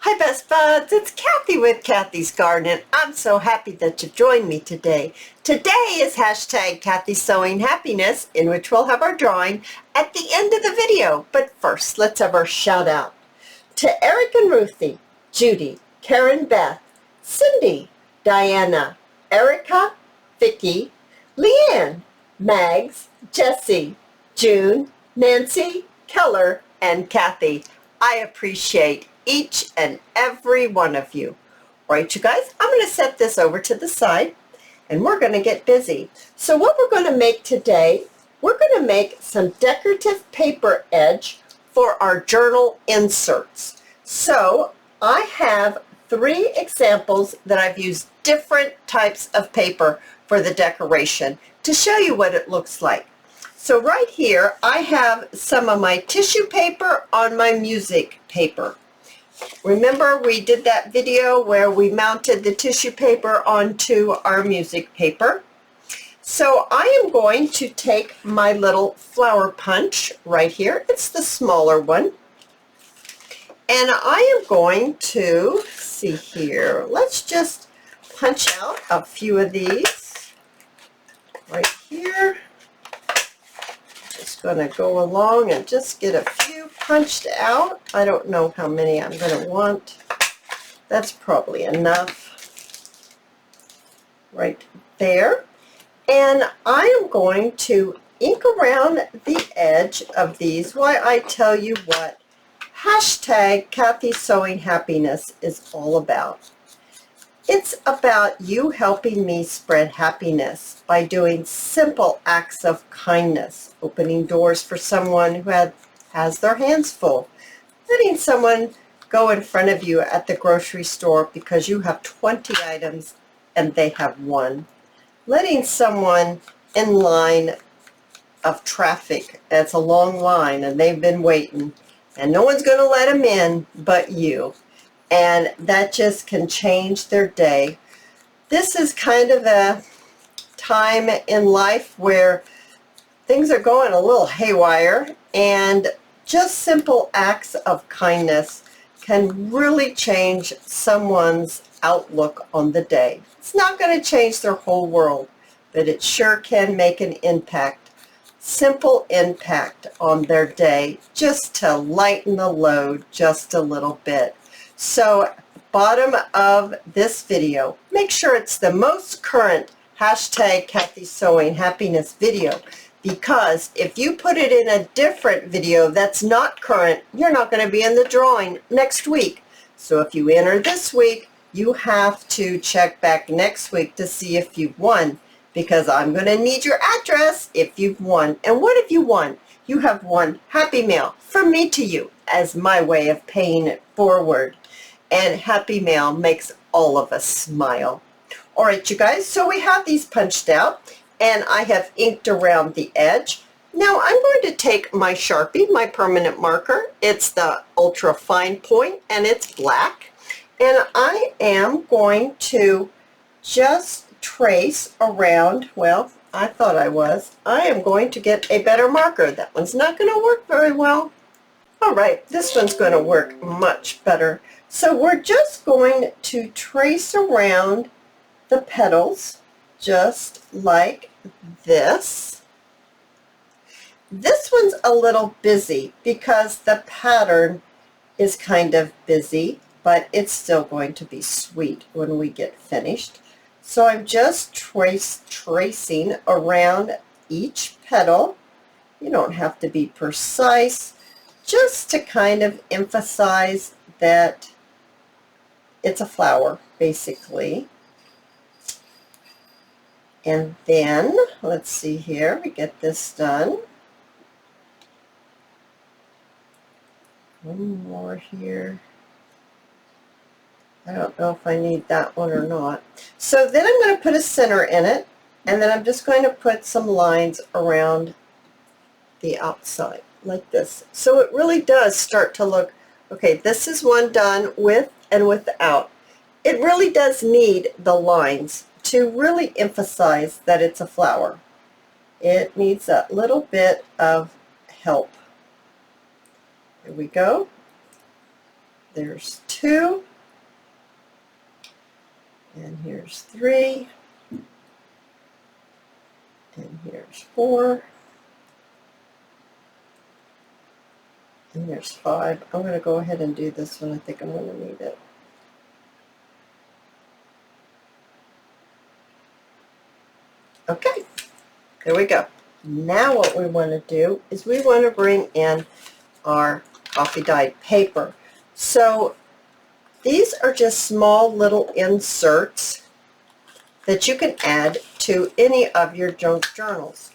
Hi best buds, it's Cathy with Cathy's Garden and I'm so happy that you joined me today. Today is hashtag cathysowinghappiness, in which we'll have our drawing at the end of the video. But first, let's have our shout out to Eric and Ruthie, Judy, Karen, Beth, Cindy, Diana, Erica, Vicky, Leanne, Mags, Jessie, June, Nancy, Keller, and Cathy. I appreciate each and every one of you. All right, you guys, I'm going to set this over to the side and we're going to get busy. So what we're going to make today, we're going to make some decorative paper edge for our journal inserts. So I have 3 examples that I've used different types of paper for the decoration to show you what it looks like. So right here, I have some of my tissue paper on my music paper. Remember we did that video where we mounted the tissue paper onto our music paper. So I am going to take my little flower punch right here. It's the smaller one. And I am going to, see here, let's just punch out a few of these right here. Just going to go along and just get a few punched out. I don't know how many I'm going to want. That's probably enough right there. And I am going to ink around the edge of these while I tell you what hashtag cathysowinghappiness is all about. It's about you helping me spread happiness by doing simple acts of kindness, opening doors for someone who has their hands full, letting someone go in front of you at the grocery store because you have 20 items and they have 1, letting someone in line of traffic that's a long line and they've been waiting and no one's going to let them in but you. And that just can change their day. This is kind of a time in life where things are going a little haywire, and just simple acts of kindness can really change someone's outlook on the day. It's not going to change their whole world, but it sure can make an impact, simple impact on their day, just to lighten the load just a little bit. So at the bottom of this video, make sure it's the most current hashtag cathysowinghappiness video, because if you put it in a different video that's not current, you're not going to be in the drawing next week. So if you enter this week, you have to check back next week to see if you've won, because I'm going to need your address if you've won. And what have you won? You have won Happy Mail from me to you as my way of paying it forward. And Happy Mail makes all of us smile. All right, you guys, so we have these punched out, and I have inked around the edge. Now I'm going to take my Sharpie, my permanent marker. It's the ultra fine point, and it's black. And I am going to just trace around, well, I thought I am going to get a better marker. That one's not going to work very well. All right, this one's going to work much better. So we're just going to trace around the petals just like this. This one's a little busy because the pattern is kind of busy, but it's still going to be sweet when we get finished. So I'm just tracing around each petal. You don't have to be precise, just to kind of emphasize that it's a flower, basically. And then, let's see here, we get this done. One more here. I don't know if I need that one or not. So then I'm going to put a center in it, and then I'm just going to put some lines around the outside like this. So it really does start to look, okay, this is one done with and without. It really does need the lines to really emphasize that it's a flower. It needs a little bit of help. Here we go. There's 2. 2, and here's 3, and here's 4, and here's 5. I'm going to go ahead and do this one. I think I'm going to need it. Okay, there we go. Now what we want to do is we want to bring in our coffee dyed paper. So these are just small little inserts that you can add to any of your junk journals.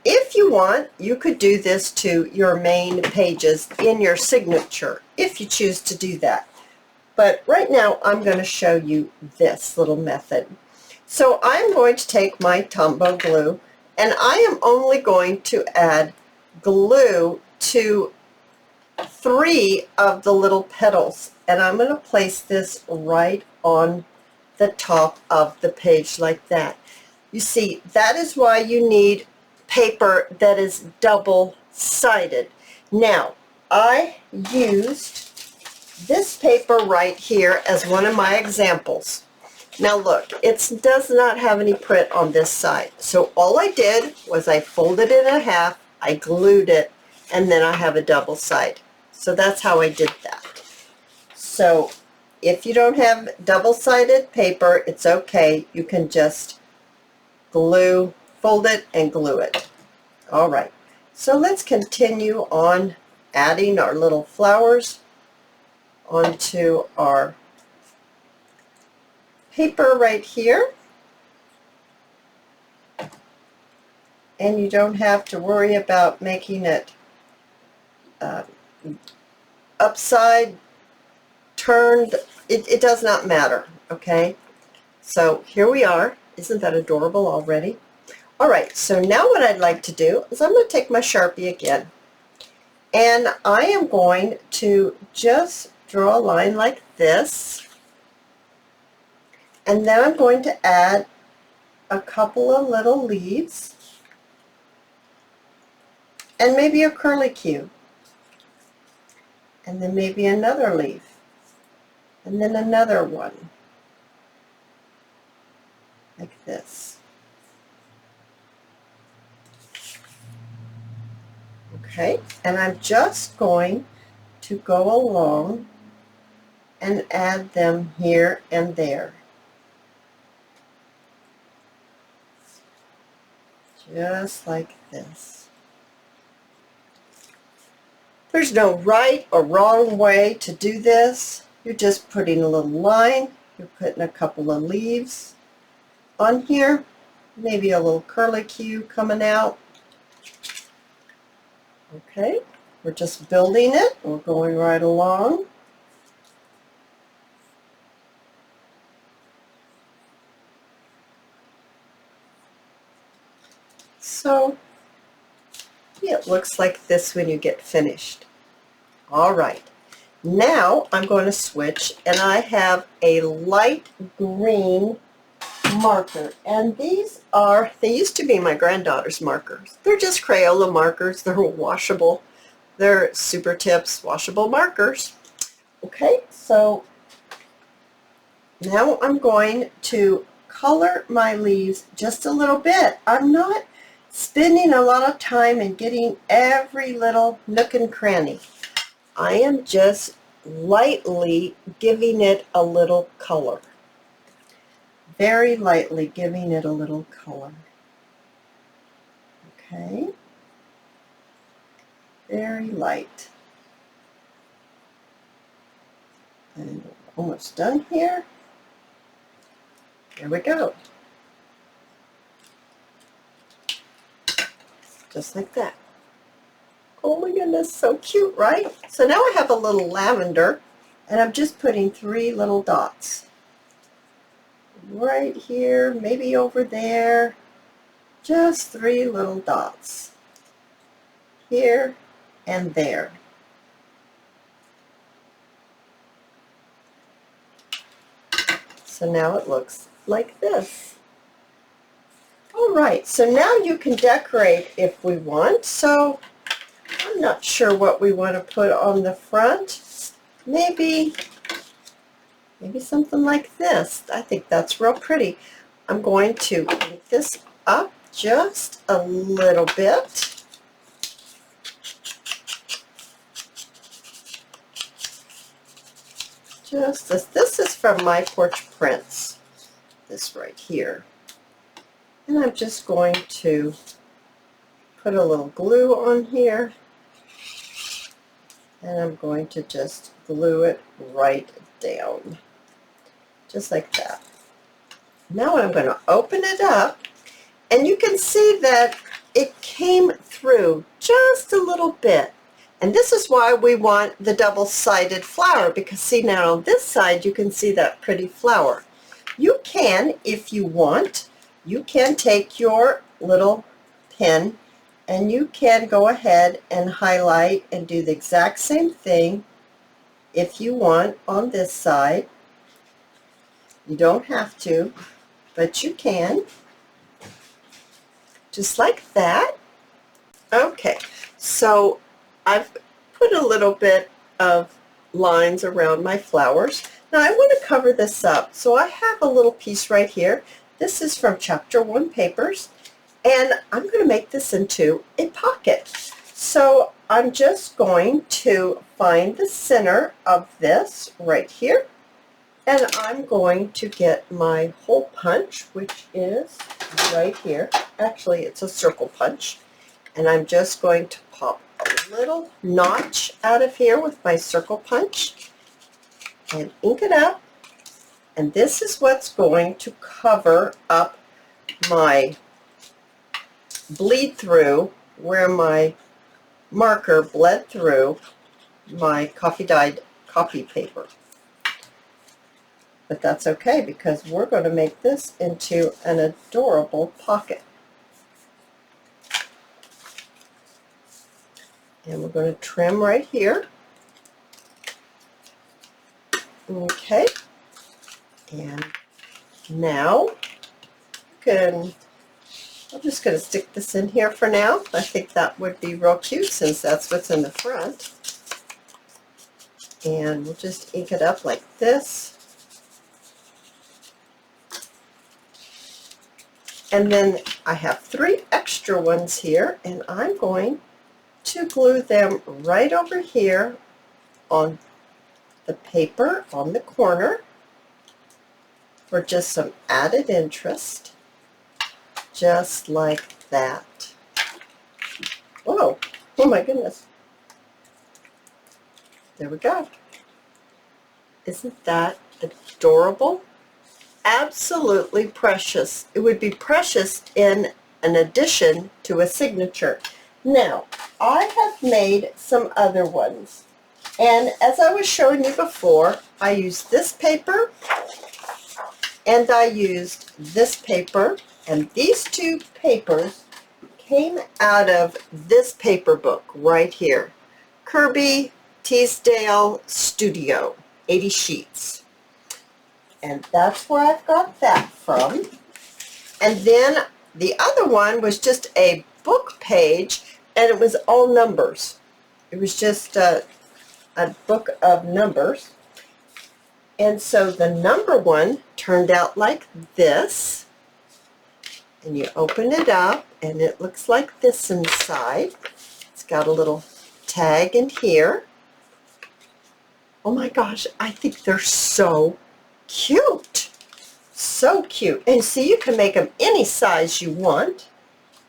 If you want, you could do this to your main pages in your signature, if you choose to do that. But right now I'm going to show you this little method. So I'm going to take my Tombow glue, and I am only going to add glue to 3 of the little petals, and I'm going to place this right on the top of the page like that. You see, that is why you need paper that is double-sided. Now, I used this paper right here as one of my examples. Now look, it does not have any print on this side. So all I did was I folded it in half, I glued it, and then I have a double side. So that's how I did that. So if you don't have double-sided paper, it's okay. You can just glue, fold it, and glue it. All right. So let's continue on adding our little flowers onto our paper right here, and you don't have to worry about making it upside turned. It does not matter. Okay, so here we are. Isn't that adorable already? All right, so now what I'd like to do is I'm going to take my Sharpie again, and I am going to just draw a line like this. And then I'm going to add a couple of little leaves and maybe a curlicue. And then maybe another leaf. And then another one. Like this. Okay, and I'm just going to go along and add them here and there. Just like this. There's no right or wrong way to do this. You're just putting a little line. You're putting a couple of leaves on here. Maybe a little curlicue coming out. Okay, we're just building it. We're going right along. So it looks like this when you get finished. All right, now I'm going to switch, and I have a light green marker, and they used to be my granddaughter's markers. They're just Crayola markers. They're washable. They're Super Tips washable markers. Okay, so now I'm going to color my leaves just a little bit. I'm not spending a lot of time and getting every little nook and cranny. I am just lightly giving it a little color. Very lightly giving it a little color. Okay. Very light. And almost done here. There we go. Just like that. Oh my goodness, so cute, right? So now I have a little lavender, and I'm just putting 3 little dots. Right here, maybe over there. Just 3 little dots. Here and there. So now it looks like this. All right, so now you can decorate if we want. So I'm not sure what we want to put on the front. Maybe Maybe something like this. I think that's real pretty. I'm going to ink this up just a little bit. Just this. This is from My Porch Prints, this right here. And I'm just going to put a little glue on here, and I'm going to just glue it right down, just like that. Now I'm going to open it up, and you can see that it came through just a little bit. And this is why we want the double-sided flower, because see, now on this side you can see that pretty flower. You can, if you want, you can take your little pen and you can go ahead and highlight and do the exact same thing if you want on this side. You don't have to, but you can, just like that. Okay, so I've put a little bit of lines around my flowers. Now I want to cover this up, so I have a little piece right here. This is from Chapter 1 Papers, and I'm going to make this into a pocket. So I'm just going to find the center of this right here, and I'm going to get my hole punch, which is right here. Actually, it's a circle punch, and I'm just going to pop a little notch out of here with my circle punch and ink it up. And this is what's going to cover up my bleed through, where my marker bled through my coffee dyed copy paper. But that's okay, because we're going to make this into an adorable pocket. And we're going to trim right here. Okay. And now I'm just going to stick this in here for now. I think that would be real cute since that's what's in the front. And we'll just ink it up like this. And then I have 3 extra ones here, and I'm going to glue them right over here on the paper on the corner for just some added interest, just like that. Whoa, oh my goodness. There we go. Isn't that adorable? Absolutely precious. It would be precious in an addition to a signature. Now, I have made some other ones. And as I was showing you before, I used this paper and I used this paper, and these 2 papers came out of this paper book right here, Kirby Teasdale Studio, 80 sheets. And that's where I've got that from. And then the other one was just a book page, and it was all numbers. It was just a book of numbers. And so the number one turned out like this. And you open it up, and it looks like this inside. It's got a little tag in here. Oh my gosh, I think they're so cute. So cute. And see, you can make them any size you want.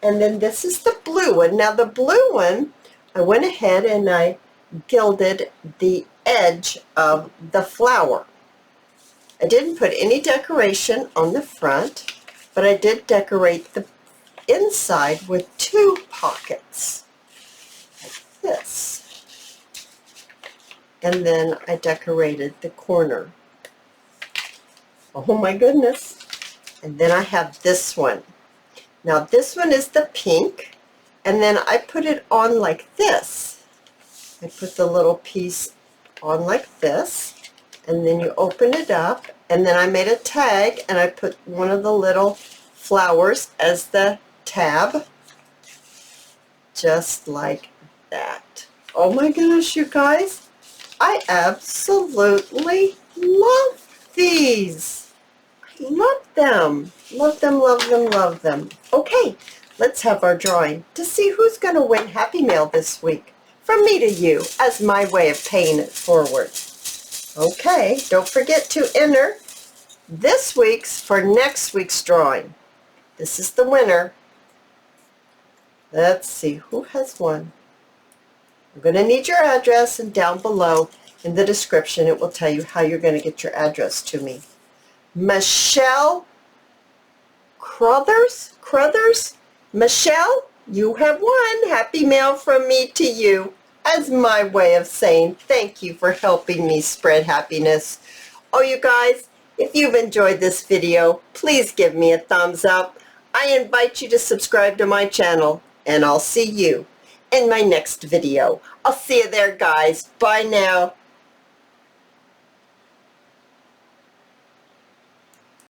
And then this is the blue one. Now the blue one, I went ahead and I gilded the edge of the flower. I didn't put any decoration on the front, but I did decorate the inside with 2 pockets, like this. And then I decorated the corner. Oh my goodness. And then I have this one. Now this one is the pink, and then I put it on like this. I put the little piece on like this, and then you open it up, and then I made a tag, and I put one of the little flowers as the tab, just like that. Oh my goodness, you guys, I absolutely love these. I love them. Love them, love them, love them. Okay, let's have our drawing to see who's going to win Happy Mail this week. From me to you, as my way of paying it forward. Okay, don't forget to enter this week's for next week's drawing. This is the winner. Let's see who has won. I'm going to need your address, and down below in the description it will tell you how you're going to get your address to me. Michelle Crothers? Michelle, you have won Happy Mail from me to you, as my way of saying thank you for helping me spread happiness. Oh, you guys, if you've enjoyed this video, please give me a thumbs up. I invite you to subscribe to my channel, and I'll see you in my next video. I'll see you there, guys. Bye now.